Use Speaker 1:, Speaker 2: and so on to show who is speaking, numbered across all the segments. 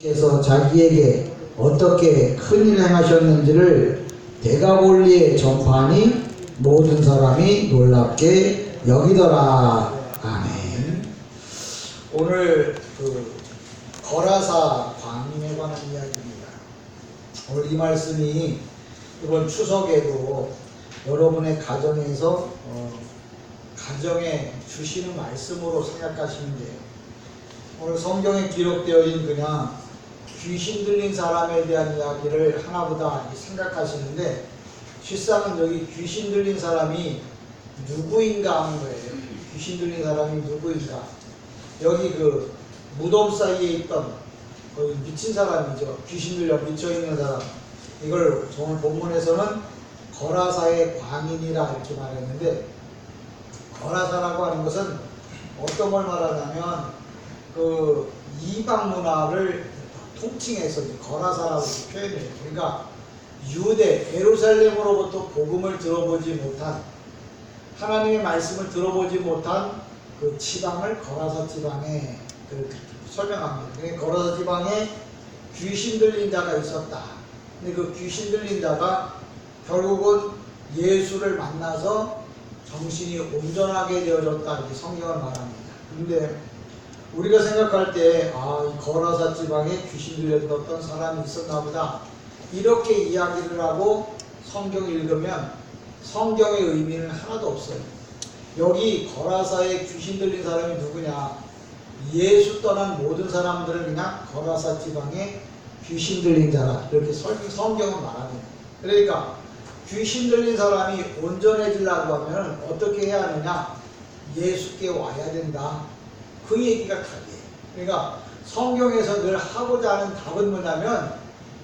Speaker 1: 께서 자기에게 어떻게 큰일 행하셨는지를 대가볼리에 전파하니 모든 사람이 놀랍게 여기더라. 아멘. 오늘 거라사 광인에 관한 이야기입니다. 오늘 이 말씀이 이번 추석에도 여러분의 가정에서 가정에 주시는 말씀으로 생각하시면 돼요. 오늘 성경에 기록되어 있는 그냥 귀신 들린 사람에 대한 이야기를 하나보다 생각하시는데, 실상은 여기 귀신 들린 사람이 누구인가 하는 거예요. 귀신 들린 사람이 누구인가. 여기 그 무덤 사이에 있던 거의 미친 사람이죠. 귀신 들려 미쳐있는 사람. 이걸 오늘 본문에서는 거라사의 광인이라 이렇게 말했는데, 거라사라고 하는 것은 어떤 걸 말하냐면 그 이방 문화를 통칭해서 거라사라고 표현해요. 그러니까 유대 예루살렘으로부터 복음을 들어보지 못한, 하나님의 말씀을 들어보지 못한 그 지방을 거라사 지방에 설명합니다. 그러니까 거라사 지방에 귀신 들린 자가 있었다. 근데 그 귀신 들린 자가 결국은 예수를 만나서 정신이 온전하게 되어졌다, 이렇게 성경을 말합니다. 근데 우리가 생각할 때 이 거라사 지방에 귀신 들렸던 사람이 있었나 보다, 이렇게 이야기를 하고 성경을 읽으면 성경의 의미는 하나도 없어요. 여기 거라사에 귀신 들린 사람이 누구냐? 예수 떠난 모든 사람들은 그냥 거라사 지방에 귀신 들린 자라, 이렇게 성경은 말합니다. 그러니까 귀신 들린 사람이 온전해지려고 하면 어떻게 해야 하느냐? 예수께 와야 된다. 그 얘기가 답이에요. 그러니까 성경에서 늘 하고자 하는 답은 뭐냐면,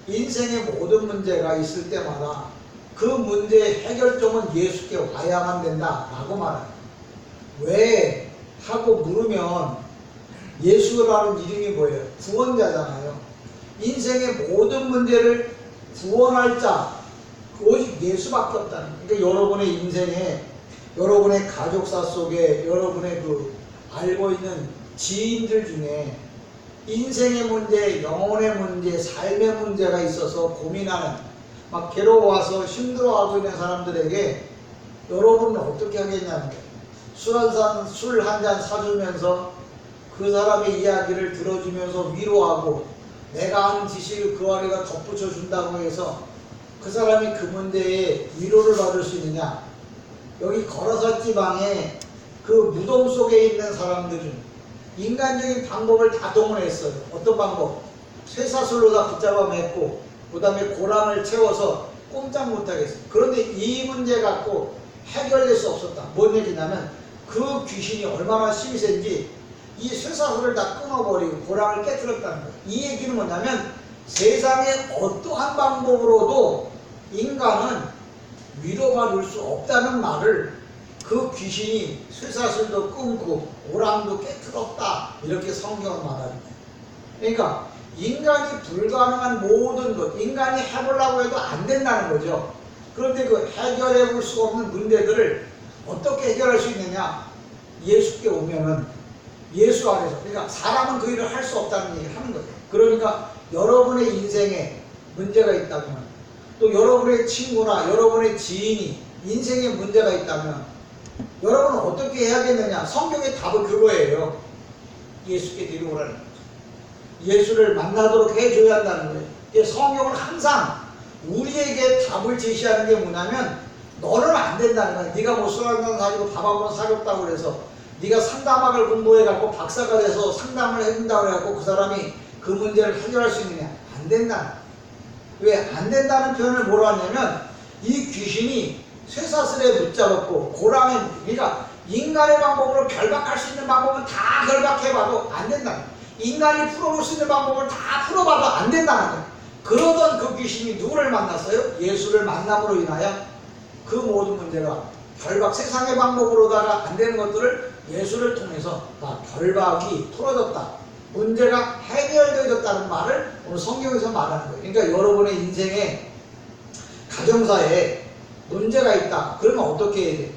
Speaker 1: 인생의 모든 문제가 있을 때마다 그 문제의 해결점은 예수께 와야만 된다 라고 말합니다. 왜? 하고 물으면 예수라는 이름이 뭐예요? 구원자잖아요. 인생의 모든 문제를 구원할 자 오직 예수밖에 없다는 거예요. 그러니까 여러분의 인생에, 여러분의 가족사 속에, 여러분의 알고 있는 지인들 중에 인생의 문제, 영혼의 문제, 삶의 문제가 있어서 고민하는, 막 괴로워서 힘들어하고 있는 사람들에게 여러분은 어떻게 하겠냐는 거예요. 술 한 잔 사주면서 그 사람의 이야기를 들어주면서 위로하고, 내가 아는 지식을 그 아래가 덧붙여 준다고 해서 그 사람이 그 문제에 위로를 받을 수 있느냐? 여기 거라사 지방에 그 무덤 속에 있는 사람들은 인간적인 방법을 다 동원했어요. 어떤 방법? 쇠사슬로 다 붙잡아 맸고, 그 다음에 고랑을 채워서 꼼짝 못하겠어요. 그런데 이 문제 갖고 해결될 수 없었다. 뭔 얘기냐면 그 귀신이 얼마나 힘이 센지 이 쇠사슬을 다 끊어버리고 고랑을 깨뜨렸다는 거예요. 이 얘기는 뭐냐면 세상의 어떠한 방법으로도 인간은 위로받을 수 없다는 말을 그 귀신이 쇠사슬도 끊고 오랑도 깨뜨렸다, 이렇게 성경은 말합니다. 그러니까 인간이 불가능한 모든 것, 인간이 해보려고 해도 안 된다는 거죠. 그런데 그 해결해 볼 수가 없는 문제들을 어떻게 해결할 수 있느냐? 예수께 오면은 예수 안에서, 그러니까 사람은 그 일을 할 수 없다는 얘기를 하는 거예요. 그러니까 여러분의 인생에 문제가 있다면, 또 여러분의 친구나 여러분의 지인이 인생에 문제가 있다면 여러분은 어떻게 해야겠느냐? 성경의 답은 그거예요. 예수께 데려오라는 거죠. 예수를 만나도록 해줘야 한다는 거예요. 성경은 항상 우리에게 답을 제시하는 게 뭐냐면, 너는 안 된다는 거야. 네가 뭐 술 한잔 사주고 밥 한 번 사줬다고 그래서, 네가 상담학을 공부해갖고 박사가 돼서 상담을 해준다고 해갖고 그 사람이 그 문제를 해결할 수 있느냐? 안 된다는 거야. 왜 안 된다는 표현을 뭐로 하냐면, 이 귀신이 쇠사슬에 붙잡았고 고랑에, 그러니까 인간의 방법으로 결박할 수 있는 방법은 다 결박해봐도 안 된다는 거예요. 인간이 풀어볼 수 있는 방법을 다 풀어봐도 안 된다는 거예요. 그러던 그 귀신이 누구를 만났어요? 예수를 만남으로 인하여 그 모든 문제가 결박, 세상의 방법으로다가 안 되는 것들을 예수를 통해서 다 결박이 풀어졌다, 문제가 해결되어졌다는 말을 오늘 성경에서 말하는 거예요. 그러니까 여러분의 인생에, 가정사에 문제가 있다. 그러면 어떻게 해야 돼?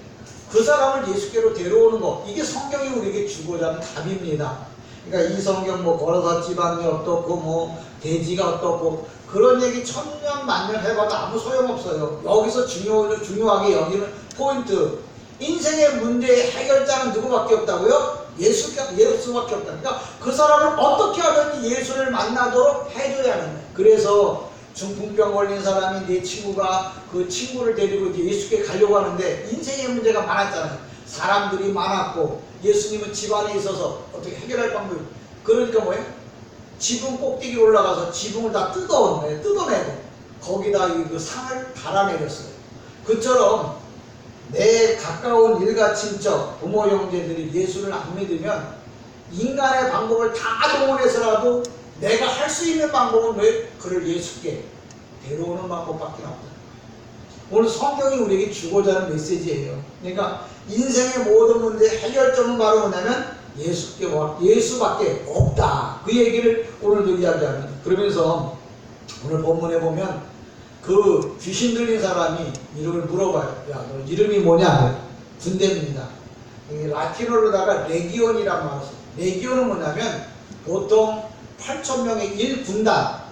Speaker 1: 그 사람을 예수께로 데려오는 거, 이게 성경이 우리에게 주고자 하는 답입니다. 그러니까 이 성경 뭐 거라사 지방이 어떻고 뭐 대지가 어떻고 그런 얘기 천년 만년 해봐도 아무 소용없어요. 여기서 중요하게 여기는 포인트. 인생의 문제의 해결자는 누구밖에 없다고요? 예수밖에 없다. 그러니까 그 사람을 어떻게 하든 예수를 만나도록 해줘야 하는 거예요. 그래서 중풍병 걸린 사람이 내 친구가 그 친구를 데리고 이제 예수께 가려고 하는데 인생의 문제가 많았잖아요. 사람들이 많았고 예수님은 집안에 있어서 어떻게 해결할 방법이 그러니까 뭐예요? 지붕 꼭대기 올라가서 지붕을 다 뜯어내고 거기다 그 상을 달아내렸어요. 그처럼 내 가까운 일가 친척 부모 형제들이 예수를 안 믿으면 인간의 방법을 다 동원해서라도 내가 할 수 있는 방법은 왜? 그를 예수께 데려오는 방법밖에 없다. 오늘 성경이 우리에게 주고자 하는 메시지예요. 그러니까 인생의 모든 문제의 해결점은 바로 뭐냐면 예수밖에 없다. 그 얘기를 오늘도 이야기합니다. 그러면서 오늘 본문에 보면 그 귀신 들린 사람이 이름을 물어봐요. 야, 너 이름이 뭐냐? 군대입니다. 라틴어로다가 레기온이란 말을 써요. 레기온은 뭐냐면 보통 8,000명의 1군단,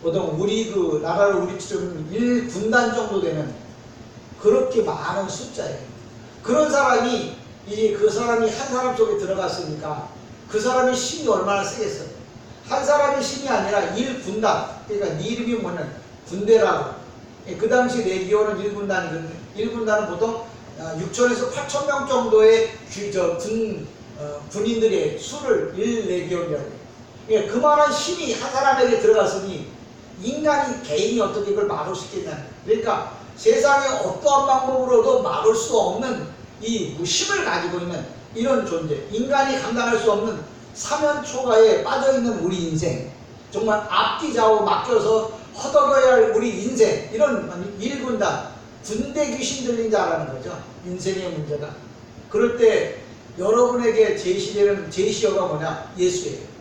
Speaker 1: 보통 우리 그 나라를 우리처럼 1군단 정도 되는 그렇게 많은 숫자예요. 그런 사람이 이제 그 사람이 한 사람 속에 들어갔으니까 그 사람의 힘이 얼마나 세겠어요. 한 사람의 힘이 아니라 1군단, 그러니까 네 이름이 뭐냐면 군대라고. 그 당시 레기온은 1군단이거든요. 1군단은 보통 6,000에서 8,000명 정도의 군인들의 수를 1레기온이라고 해요. 그만한 힘이 한 사람에게 들어갔으니 인간이 개인이 어떻게 그걸 막을 수 있겠냐는. 그러니까 세상에 어떠한 방법으로도 막을 수 없는 이 힘을 가지고 있는 이런 존재, 인간이 감당할 수 없는 사면초가에 빠져있는 우리 인생, 정말 앞뒤 좌우 맡겨서 허덕여야 할 우리 인생, 이런 1군단 군대 귀신 들린 자라는 거죠. 인생의 문제가. 그럴 때 여러분에게 제시되는 제시어가 뭐냐? 예수예요.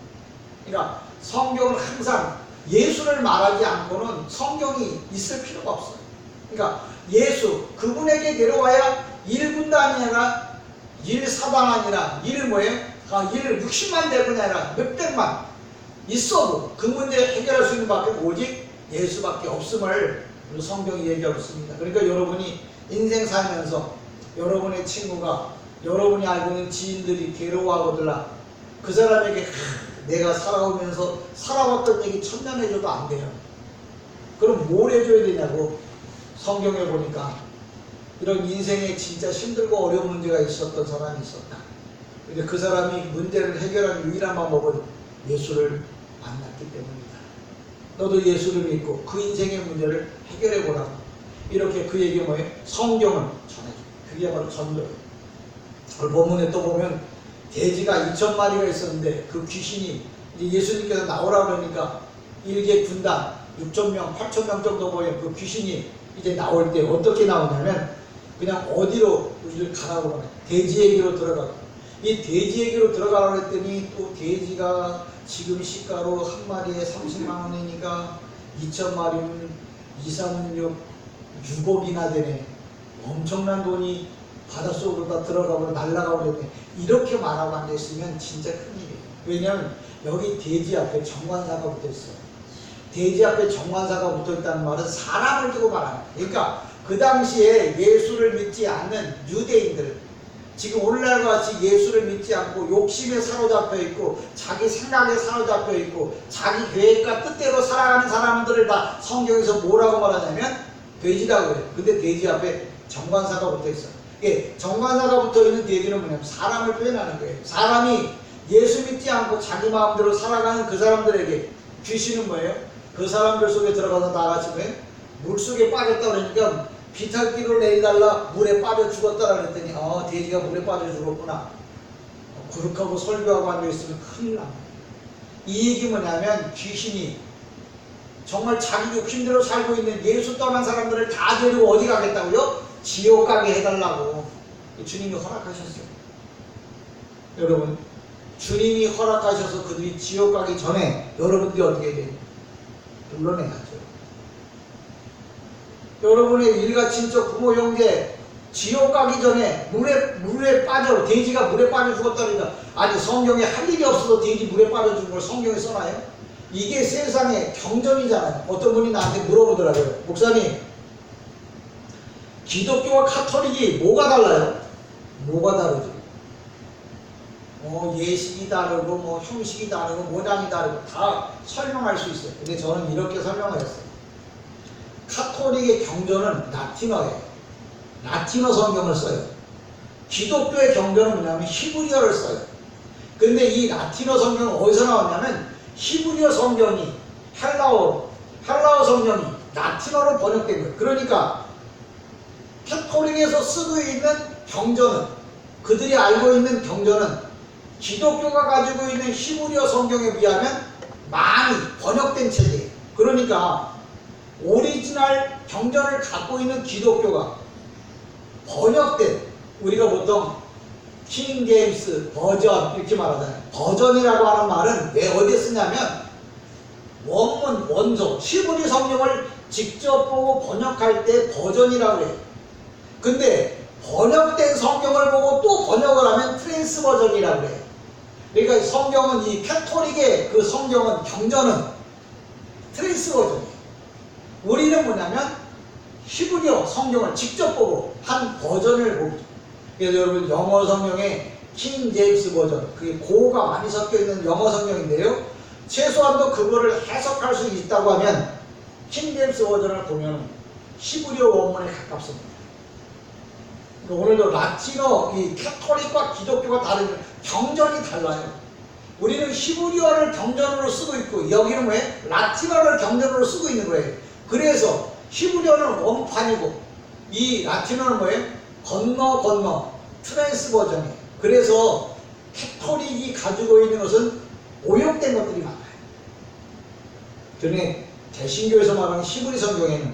Speaker 1: 그러니까 성경은 항상 예수를 말하지 않고는 성경이 있을 필요가 없어요. 그러니까 예수, 그분에게 데려와야 1군단이 아니라 1사단 아니라 60만 대군이 아니라 몇백만 있어도 그 문제 해결할 수 있는 밖에 오직 예수밖에 없음을 성경이 얘기하고 있습니다. 그러니까 여러분이 인생 살면서 여러분의 친구가 여러분이 알고 있는 지인들이 괴로워하거들라 그 사람에게 내가 살아오면서 살아왔던 얘기 천년 해줘도 안 돼요. 그럼 뭘 해줘야 되냐고. 성경에 보니까 이런 인생에 진짜 힘들고 어려운 문제가 있었던 사람이 있었다. 근데 그 사람이 문제를 해결하는 유일한 방법은 예수를 만났기 때문이다. 너도 예수를 믿고 그 인생의 문제를 해결해 보라고. 이렇게 그 얘기가 뭐예요? 성경을 전해줘. 그게 바로 전도예요. 오늘 본문에 또 보면 돼지가 2,000마리가 있었는데 그 귀신이 이제 예수님께서 나오라고 그러니까 일개 군단 6,000명, 8,000명 정도 보여 그 귀신이 이제 나올 때 어떻게 나오냐면 그냥 어디로 우리를 가라고 하네. 돼지에게로 들어가고. 이 돼지에게로 들어가라고 했더니 또 돼지가 지금 시가로 한 마리에 30만 원이니까 2,000마리면 2, 3, 6, 6억이나 되네. 엄청난 돈이 바닷속으로 다 들어가고 날아가고 그랬네. 이렇게 말하고 앉아있으면 진짜 큰일이에요. 왜냐하면 여기 돼지 앞에 정관사가 붙어있어요. 돼지 앞에 정관사가 붙어있다는 말은 사람을 두고 말하는 거예요. 그러니까 그 당시에 예수를 믿지 않는 유대인들, 지금 오늘날과 같이 예수를 믿지 않고 욕심에 사로잡혀 있고 자기 생각에 사로잡혀 있고 자기 계획과 뜻대로 살아가는 사람들을 다 성경에서 뭐라고 말하냐면 돼지라고 해요. 근데 돼지 앞에 정관사가 붙어있어요. 예, 정관사가 붙어있는 돼지는 뭐냐면 사람을 표현하는 거예요. 사람이 예수 믿지 않고 자기 마음대로 살아가는 그 사람들에게 귀신은 뭐예요? 그 사람들 속에 들어가서 나같이 뭐예요? 물속에 빠졌다 그러니까 비탈기로 내리달라 물에 빠져 죽었다 그랬더니 돼지가 물에 빠져 죽었구나. 그렇게 하고 설교하고 앉아있으면 큰일 납니다. 이 얘기 뭐냐면 귀신이 정말 자기 욕심대로 살고 있는 예수 떠난 사람들을 다 데리고 어디 가겠다고요? 지옥 가게 해달라고 주님이 허락하셨어요. 여러분, 주님이 허락하셔서 그들이 지옥 가기 전에 여러분들이 어떻게 해야 돼요? 물러내야죠. 여러분의 일가 친척 부모 형제 지옥 가기 전에 물에 빠져, 돼지가 물에 빠져 죽었다니까. 아니, 성경에 할 일이 없어서 돼지 물에 빠져 죽은 걸 성경에 써놔요? 이게 세상의 경전이잖아요. 어떤 분이 나한테 물어보더라고요. 목사님, 기독교와 카톨릭이 뭐가 달라요? 뭐가 다르죠? 예식이 다르고, 형식이 다르고, 모장이 다르고, 다 설명할 수 있어요. 근데 저는 이렇게 설명을 했어요. 카톨릭의 경전은 라틴어예요. 라틴어 성경을 써요. 기독교의 경전은 뭐냐면 히브리어를 써요. 근데 이 라틴어 성경은 어디서 나왔냐면 히브리어 성경이 헬라어 성경이 라틴어로 번역된 거예요. 그러니까 카톨릭에서 쓰고 있는 경전은, 그들이 알고 있는 경전은 기독교가 가지고 있는 히브리어 성경에 비하면 많이 번역된 책이에요. 그러니까 오리지널 경전을 갖고 있는 기독교가 번역된, 우리가 보통 킹 제임스 버전 이렇게 말하잖아요. 버전이라고 하는 말은 왜 어디에 쓰냐면 원문, 원서, 히브리 성경을 직접 보고 번역할 때 버전이라고 해요. 근데 번역된 성경을 보고 또 번역을 하면 트랜스 버전이라고 해요. 그러니까 성경은, 이 카톨릭의 그 성경은, 경전은 트랜스 버전이에요. 우리는 뭐냐면 히브리어 성경을 직접 보고 한 버전을 보고. 그래서 여러분, 영어 성경에 킹 제임스 버전, 그게 고가 많이 섞여 있는 영어 성경인데요, 최소한도 그거를 해석할 수 있다고 하면 킹 제임스 버전을 보면 히브리어 원문에 가깝습니다. 오늘도 라틴어, 이 카톨릭과 기독교가 다른, 경전이 달라요. 우리는 히브리어를 경전으로 쓰고 있고, 여기는 왜 라틴어를 경전으로 쓰고 있는 거예요. 그래서 히브리어는 원판이고 이 라틴어는 뭐예요? 건너 트랜스 버전이에요. 그래서 카톨릭이 가지고 있는 것은 오역된 것들이 많아요. 전에 개신교에서 말하는 히브리 성경에는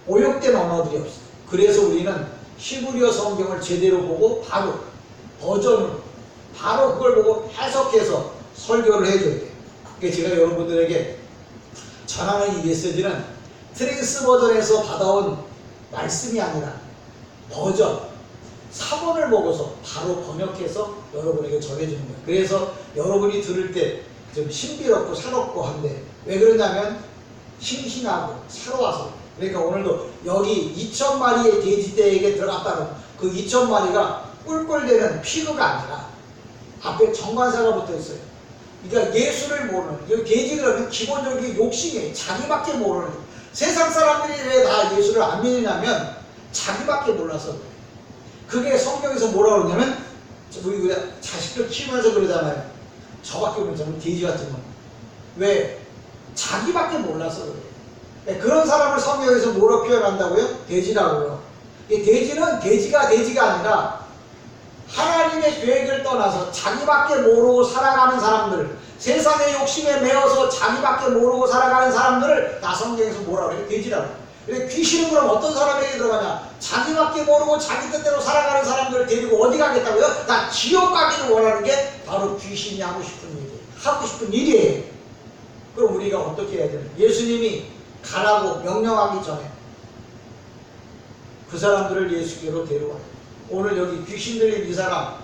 Speaker 1: 오역된 언어들이 없어요. 그래서 우리는 히브리어 성경을 제대로 보고 바로 버전으로, 바로 그걸 보고 해석해서 설교를 해줘야 돼요. 그러니까 제가 여러분들에게 전하는 이 메시지는 트랜스 버전에서 받아온 말씀이 아니라 버전, 사본을 보고서 바로 번역해서 여러분에게 전해주는 거예요. 그래서 여러분이 들을 때 좀 신비롭고 새롭고 한데, 왜 그러냐면 싱싱하고 새로워서. 그러니까 오늘도 여기 2,000마리의 돼지떼에게 들어갔다는 그 2,000마리가 꿀꿀대는 피그가 아니라 앞에 정관사가 붙어 있어요. 그러니까 예수를 모르는, 여기 돼지 그러면 기본적인 욕심이에요. 자기밖에 모르는. 세상 사람들이 왜 다 예수를 안 믿느냐면 자기밖에 몰라서 그래요. 그게 성경에서 뭐라 그러냐면, 우리 자식들 키우면서 그러잖아요. 저밖에 모르잖아요. 돼지 같은 건. 왜? 자기밖에 몰라서 그래요. 그런 사람을 성경에서 뭐로 표현한다고요? 돼지라고요. 이 돼지는 돼지가 아니라 하나님의 계획을 떠나서 자기밖에 모르고 살아가는 사람들, 세상의 욕심에 매여서 자기밖에 모르고 살아가는 사람들을 다 성경에서 뭐라 그래요? 돼지라고. 귀신은 그럼 어떤 사람에게 들어가냐? 자기밖에 모르고 자기 뜻대로 살아가는 사람들을 데리고 어디 가겠다고요? 다 지옥 가기를 원하는 게 바로 귀신이 하고 싶은 일이에요. 그럼 우리가 어떻게 해야 되나? 예수님이 가라고 명령하기 전에 그 사람들을 예수께로 데려와요. 오늘 여기 귀신 들린 이 사람,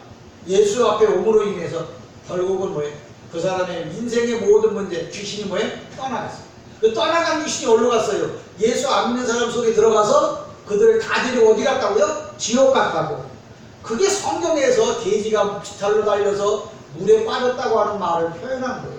Speaker 1: 예수 앞에 옴으로 인해서 결국은 뭐예요? 그 사람의 인생의 모든 문제, 귀신이 뭐예요? 떠나갔어요. 그 떠나간 귀신이 어디로 갔어요? 예수 안 믿는 사람 속에 들어가서 그들을 다 데리고 어디 갔다고요? 지옥 갔다고. 그게 성경에서 돼지가 깃털로 달려서 물에 빠졌다고 하는 말을 표현한 거예요.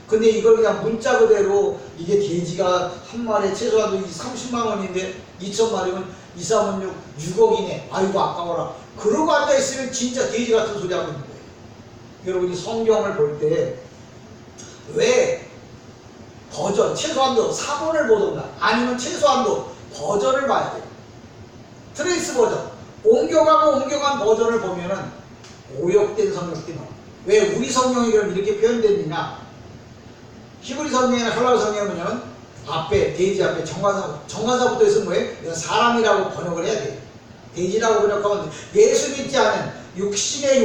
Speaker 1: 근데 이걸 그냥 문자 그대로, 이게 돼지가 한 마리에 최소한도 30만 원인데 2,000마리면 2, 3은 6억이네. 아이고 아까워라. 그러고 앉아있으면 진짜 돼지 같은 소리 하고 있는 거예요. 여러분이 성경을 볼 때 왜 버전, 최소한도 사본을 보던가 아니면 최소한도 버전을 봐야 돼요. 트랜스 버전, 옮겨간 버전을 보면은 오역된 성경들이 나와요. 왜 우리 성경이 그럼 이렇게 표현됐느냐? 히브리 성경이나 헬라어 성경은 앞에, 돼지 앞에 정관사부터 있으면 뭐예요? 이건 사람이라고 번역을 해야 돼요. 돼지라고 번역하면 예수 믿지 않은 욕심에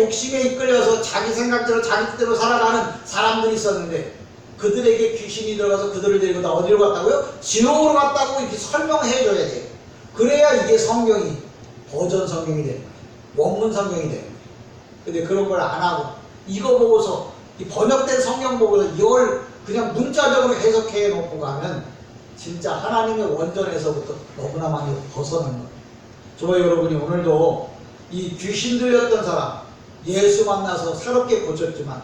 Speaker 1: 이끌려서 자기 생각대로 자기 뜻대로 살아가는 사람들이 있었는데, 그들에게 귀신이 들어가서 그들을 데리고 다 어디로 갔다고요? 지옥으로 갔다고 이렇게 설명해 줘야 돼요. 그래야 이게 성경이 버전 성경이 되는 거예요. 원문 성경이 되는 거예요. 근데 그런 걸 안 하고 이거 보고서 이 번역된 성경 보고서 이걸 그냥 문자적으로 해석해 놓고 가면 진짜 하나님의 원전에서부터 너무나 많이 벗어난 거예요. 저와 여러분이 오늘도 이 귀신 들렸던 사람 예수 만나서 새롭게 고쳤지만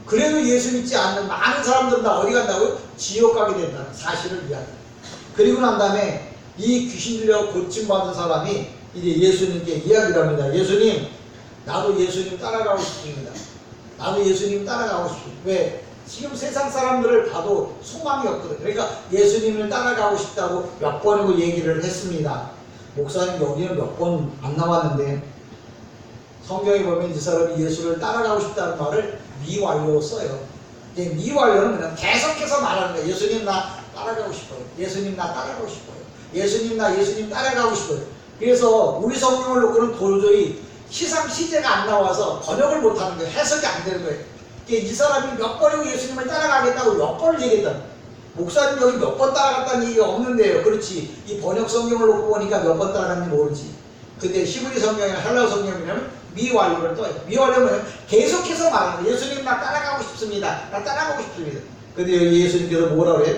Speaker 1: 그래도 예수 믿지 않는 많은 사람들은 다 어디 간다고요? 지옥 가게 된다는 사실을 이야기해요. 그리고 난 다음에 이 귀신 들려 고침받은 사람이 이제 예수님께 이야기를 합니다. 예수님, 나도 예수님 따라가고 싶습니다. 나도 예수님 따라가고 싶습니다. 왜? 지금 세상 사람들을 봐도 소망이 없거든. 그러니까 예수님을 따라가고 싶다고 몇 번이고 얘기를 했습니다. 목사님 여기는 몇 번 안 나왔는데 성경에 보면 이 사람이 예수를 따라가고 싶다는 말을 미완료로 써요. 이제 미완료는 그냥 계속해서 말하는 거예요. 예수님 나 따라가고 싶어요. 예수님 나 따라가고 싶어요. 예수님 나 예수님 따라가고 싶어요. 그래서 우리 성경을 놓고는 도저히 시상시제가 안 나와서 번역을 못하는 거예요. 해석이 안 되는 거예요. 이 사람이 몇 번이고 예수님을 따라가겠다고 몇 번을 얘기했다. 목사님 여기 몇 번 따라갔다는 얘기가 없는데요. 그렇지. 이 번역 성경을 놓고 보니까 몇 번 따라갔는지 모르지. 근데 히브리 성경이나 헬라어 성경이면 미완료를 떠요. 미완료는 계속해서 말하는 거예요. 예수님 나 따라가고 싶습니다. 나 따라가고 싶습니다. 근데 여기 예수님께서 뭐라고 해요?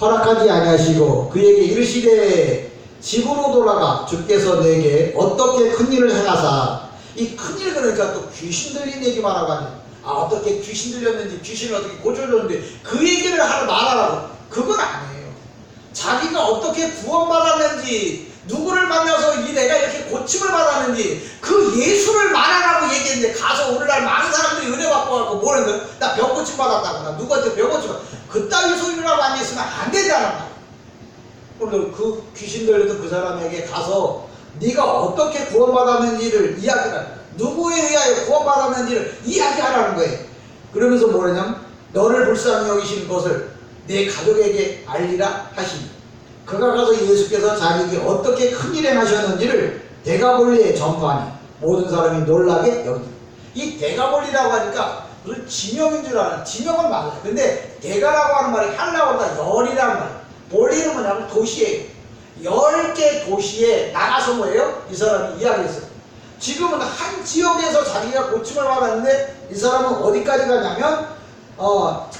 Speaker 1: 허락하지 아니하시고 그에게 이르시되 집으로 돌아가 주께서 내게 어떻게 큰일을 행하사. 이 큰일 그러니까 또 귀신 들린 얘기만 하고 아니에요. 어떻게 귀신 들렸는지 귀신을 어떻게 고쳐줬는지 그 얘기를 말하라고. 그건 아니에요. 자기가 어떻게 구원받았는지 누구를 만나서 내가 이렇게 고침을 받았는지 그 예수를 말하라고 얘기했는데 가서 오늘날 많은 사람들이 은혜 받고 가고 뭐라는 거야? 나 병 고침 받았다고. 나 누구한테 병 고침 받았다고. 그따위 소리라고 안 했으면 안 되잖아 말이야. 오늘 그 귀신 들렸던 그 사람에게 가서 네가 어떻게 구원받았는지를 이야기하라. 누구에 의하여 구원받았는지를 이야기하라는 거예요. 그러면서 뭐냐면 너를 불쌍히 여기신 것을 내 가족에게 알리라 하시니 그가 가서 예수께서 자기에게 어떻게 큰일 행하셨는지를 데가볼리에 전파하니 모든 사람이 놀라게 여기니. 이 데가볼리라고 하니까 무슨 지명인 줄 아는 지명은 맞아요. 근데 데가라고 하는 말이 헬라어다 열이라는 말. 볼리는 뭐냐면 도시예요. 10개 도시에 나가서 뭐예요? 이 사람이 이야기했어요. 지금은 한 지역에서 자기가 고침을 받았는데 이 사람은 어디까지 가냐면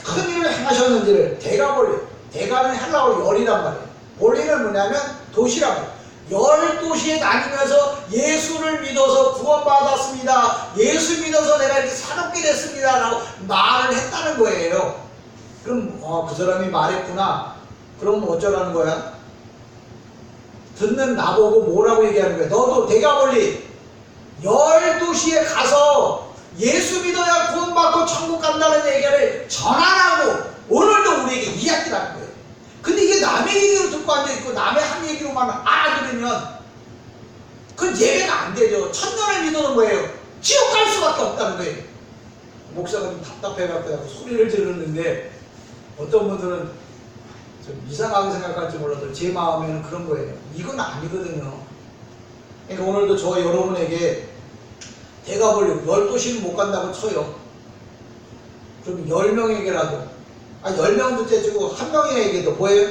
Speaker 1: 큰일을 행하셨는지를 데가볼리. 데가는 헬라어로 열이란 말이에요. 볼리는 뭐냐면 도시란 말이에요. 10도시에 다니면서 예수를 믿어서 구원받았습니다. 예수 믿어서 내가 이렇게 사롭게 됐습니다. 라고 말을 했다는 거예요. 그럼 그 사람이 말했구나. 그럼 어쩌라는 거야? 듣는 나보고 뭐라고 얘기하는 거야? 너도 데가볼리 10도시에 가서 예수 믿어야 구원받고 천국 간다는 얘기를 전하라고 오늘도 우리에게 이야기를 하는 거예요. 근데 이게 남의 얘기로 듣고 앉아있고 남의 한 얘기로만 알아들으면 그건 예배가 안 되죠. 천년을 믿어는 거예요. 지옥 갈 수밖에 없다는 거예요. 목사가 좀 답답해갖고 소리를 지르는데 어떤 분들은 좀 이상하게 생각할지 몰라도 제 마음에는 그런 거예요. 이건 아니거든요. 그러니까 오늘도 저 여러분에게 데가볼리 10도시는 못 간다고 쳐요. 그럼 10명에게라도 10명도 째지고 1명에게도 뭐예요?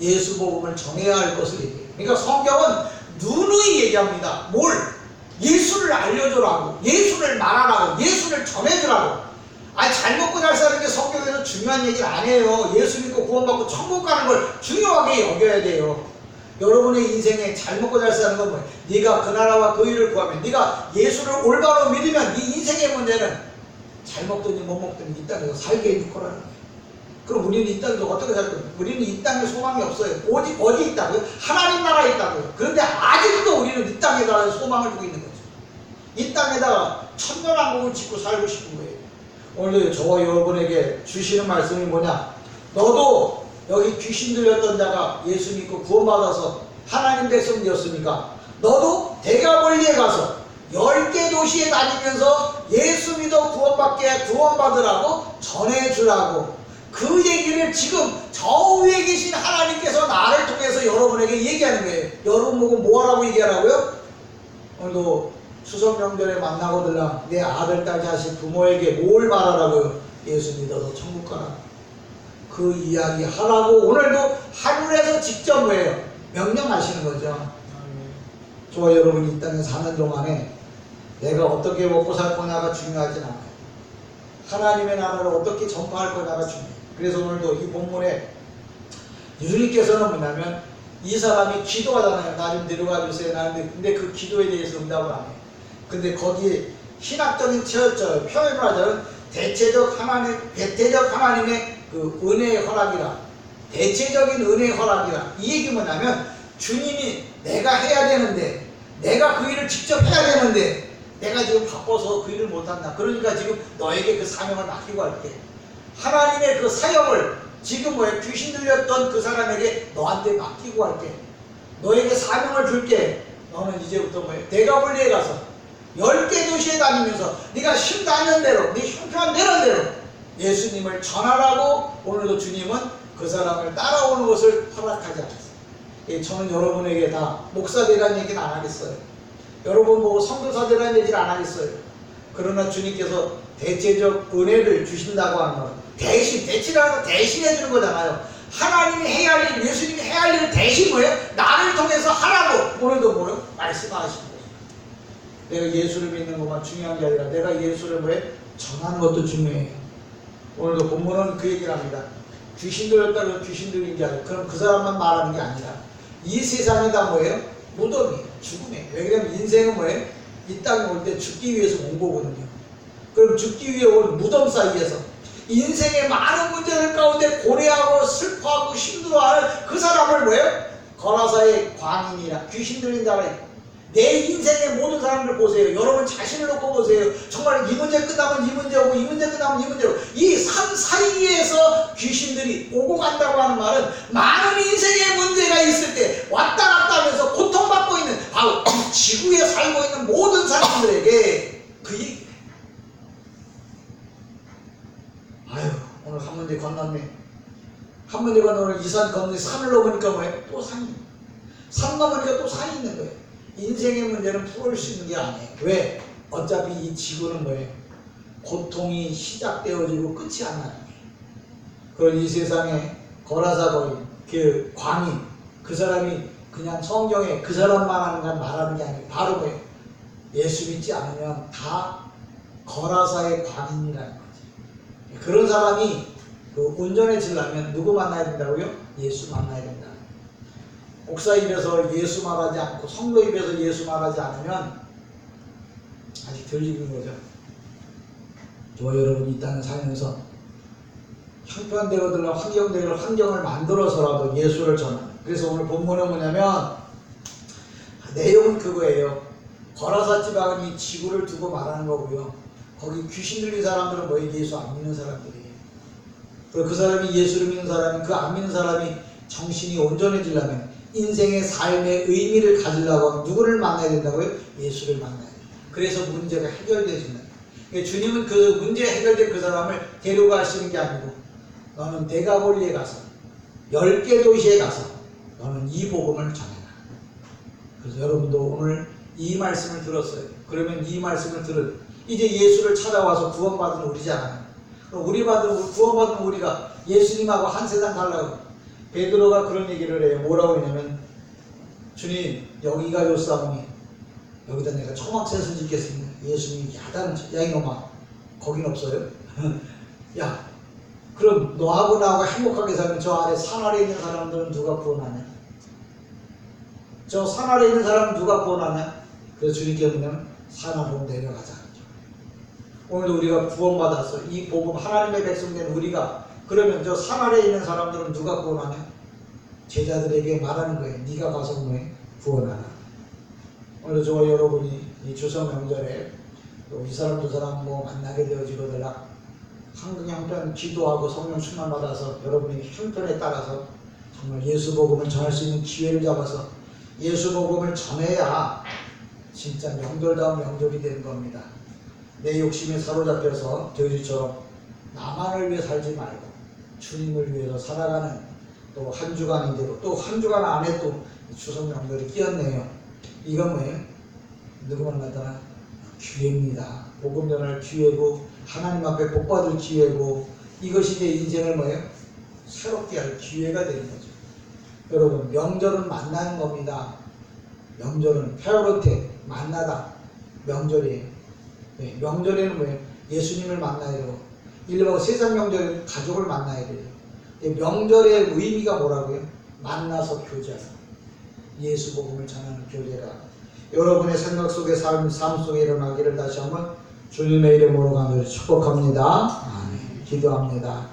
Speaker 1: 예수 복음을 전해야 할 것을 얘기해요. 그러니까 성경은 누누이 얘기합니다. 뭘? 예수를 알려주라고, 예수를 말하라고, 예수를 전해주라고. 잘 먹고 잘 사는 게 성경에서 중요한 얘기는 아니에요. 예수 믿고 구원받고 천국 가는 걸 중요하게 여겨야 돼요. 여러분의 인생에 잘 먹고 잘 사는 건 뭐예요? 네가 그 나라와 그 일을 구하면, 네가 예수를 올바로 믿으면 네 인생의 문제는 잘 먹든지 못 먹든지 이 땅에서 살게 해줄 거라는 거예요. 그럼 우리는 이 땅에서 어떻게 살 거예요? 우리는 이 땅에 소망이 없어요. 오직 어디 있다고요? 하나님 나라에 있다고요. 그런데 아직도 우리는 이 땅에다가 소망을 두고 있는 거죠. 이 땅에다가 천년왕국을 짓고 살고 싶은 거예요. 오늘 저와 여러분에게 주시는 말씀이 뭐냐? 너도 여기 귀신 들렸던 자가 예수 믿고 구원받아서 하나님 백성 되었으니까 너도 데가볼리에 가서 10개 도시에 다니면서 예수 믿어 구원받으라고 전해주라고. 그 얘기를 지금 저 위에 계신 하나님께서 나를 통해서 여러분에게 얘기하는 거예요. 여러분 보고 뭐하라고 얘기하라고요? 오늘도 추석 명절에 만나거들랑 내 아들, 딸, 자식, 부모에게 뭘 말하라고요? 예수 믿어서 천국 가라. 그 이야기 하라고 오늘도 하늘에서 직접 뭐예요? 명령하시는 거죠. 저와 여러분이 이 땅에 사는 동안에 내가 어떻게 먹고 살 거냐가 중요하진 않아요. 하나님의 나라를 어떻게 전파할 거냐가 중요해요. 그래서 오늘도 이 본문에 예수님께서는 뭐냐면 이 사람이 기도하잖아요. 나 좀 데려가 주세요. 근데 그 기도에 대해서 응답을 안 해요. 근데 거기에 신학적인 표현을 하자면 대체적 하나님의 그 은혜의 허락이라, 대체적인 은혜의 허락이라. 이 얘기 뭐냐면 주님이 내가 해야 되는데, 내가 그 일을 직접 해야 되는데 내가 지금 바빠서 그 일을 못한다. 그러니까 지금 너에게 그 사명을 맡기고 할게. 하나님의 그 사역을 지금 귀신 들렸던 그 사람에게 너한테 맡기고 할게. 너에게 사명을 줄게. 너는 이제부터 대가볼리에 가서 10개 도시에 다니면서 네가 힘닿는 대로, 네 형편되는 대로 예수님을 전하라고. 오늘도 주님은 그 사람을 따라오는 것을 허락하지 않았어요. 저는 여러분에게 다 목사 되라는 얘기는 안 하겠어요. 여러분 보고 선교사 되라는 얘기를 안 하겠어요. 그러나 주님께서 대체적 은혜를 주신다고 하는 건 대신이라는 건 대신해 주는 거잖아요. 하나님이 해야 할 일, 예수님이 해야 할 일을 대신 나를 통해서 하라고 오늘도 말씀하시는 거예요. 내가 예수를 믿는 것만 중요한 게 아니라 내가 예수를 전하는 것도 중요해요. 오늘도 본문은 그 얘기를 합니다. 귀신 들렸다고 귀신 들린 게 아니라 그럼 그 사람만 말하는 게 아니라 이 세상이 다 무덤이에요. 죽음이에요. 왜 그러면 인생은 이 땅에 올 때 죽기 위해서 온 거거든요. 그럼 죽기 위해 온 무덤 사이에서 인생의 많은 문제들 가운데 고뇌하고 슬퍼하고 힘들어하는 그 사람을 거라사의 광인이라, 귀신 들린 자라. 내 인생의 모든 사람들 보세요. 여러분 자신을 놓고 보세요. 정말 이 문제 끝나면 이 문제고, 이 문제 끝나면 이 문제고, 이 삶 사이에서 귀신들이 오고 간다고 하는 말은 많은 인생의 문제가 있을 때 왔다 갔다 하면서 고통받고 있는 바로 이 지구에 살고 있는 모든 사람들에게 그 얘기. 아유, 오늘 한 문제 건넜네. 한 문제 건너 오늘 이 산 건너 산을 넘으니까 또 산이. 산 넘으니까 또 산이 있는 거예요. 인생의 문제는 풀을 수 있는 게 아니에요. 왜? 어차피 이 지구는 고통이 시작되어지고 끝이 안 나는 거예요. 그럼 이 세상에 거라사거인 그 광인, 그 사람이 그냥 성경에 그 사람만 하는 건 말하는 게 아니고 바로 예수 믿지 않으면 다 거라사의 광인이라는 거지. 그런 사람이 운전해지려면 누구 만나야 된다고요? 예수 만나야 된다. 목사 입에서 예수 말하지 않고 성도 입에서 예수 말하지 않으면 아직 덜 익은 거죠. 저와 여러분이 이 땅에 살면서 형편대로들과 환경을 만들어서라도 예수를 전하는. 그래서 오늘 본문은 뭐냐면 내용은 그거예요. 거라사 지방은 이 지구를 두고 말하는 거고요. 거기 귀신 들린 사람들은 예수 안 믿는 사람들이에요. 그리고 그 사람이 예수를 믿는 사람이, 그 안 믿는 사람이 정신이 온전해지려면, 인생의 삶의 의미를 가지려고 하면 누구를 만나야 된다고요? 예수를 만나야 돼요. 그래서 문제가 해결되어진다. 주님은 그 문제 해결된 그 사람을 데려가시는 게 아니고 너는 데가볼리에 가서 10개 도시에 가서 너는 이 복음을 전해라. 그래서 여러분도 오늘 이 말씀을 들었어요. 그러면 이 말씀을 들은 이제 예수를 찾아와서 구원받은 우리잖아요. 그럼 구원받은 우리가 예수님하고 한 세상 가려고. 베드로가 그런 얘기를 해요. 뭐라고 했냐면 주님 여기가 요사오니 여기다 내가 초막셋을 짓겠습니다. 예수님이 야 이놈아 거긴 없어요? 야 그럼 너하고 나하고 행복하게 살면 저 아래 산 아래 있는 사람들은 누가 구원하냐? 저 산 아래 있는 사람은 누가 구원하냐? 그래서 주님께서 뭐냐면 산 아래로 내려가자. 오늘도 우리가 구원받았어. 이 복음 하나님의 백성된 우리가 그러면 저 산 아래에 있는 사람들은 누가 구원하냐? 제자들에게 말하는 거예요. 네가 가서 구원하라. 오늘 저와 여러분이 이 추석 명절에 또 이 사람 저 사람 만나게 되어지거들라 한국 형편 기도하고 성령 충만 받아서 여러분의 형편에 따라서 정말 예수 복음을 전할 수 있는 기회를 잡아서 예수 복음을 전해야 진짜 명절다운 명절이 되는 겁니다. 내 욕심에 사로잡혀서 저희들처럼 나만을 위해 살지 말고 주님을 위해서 살아가는 또 한 주간인데도 또 한 주간 안에 또 추석 명절이 끼었네요. 이건 뭐예요? 누구 만나잖아? 기회입니다. 복음 전할 기회고 하나님 앞에 복 받을 기회고 이것이 내 인생을 새롭게 할 기회가 되는 거죠. 여러분 명절은 만나는 겁니다. 명절은 페어로테 만나다 명절이에요. 네, 명절에는 뭐예요? 예수님을 만나야 되고 일반 세상 명절에는 가족을 만나야 돼요. 명절의 의미가 뭐라고요? 만나서 교제하라. 예수 복음을 전하는 교제라. 여러분의 생각 속에 삶 속에 일어나기를 다시 한번 주님의 이름으로 간절히 축복합니다. 기도합니다.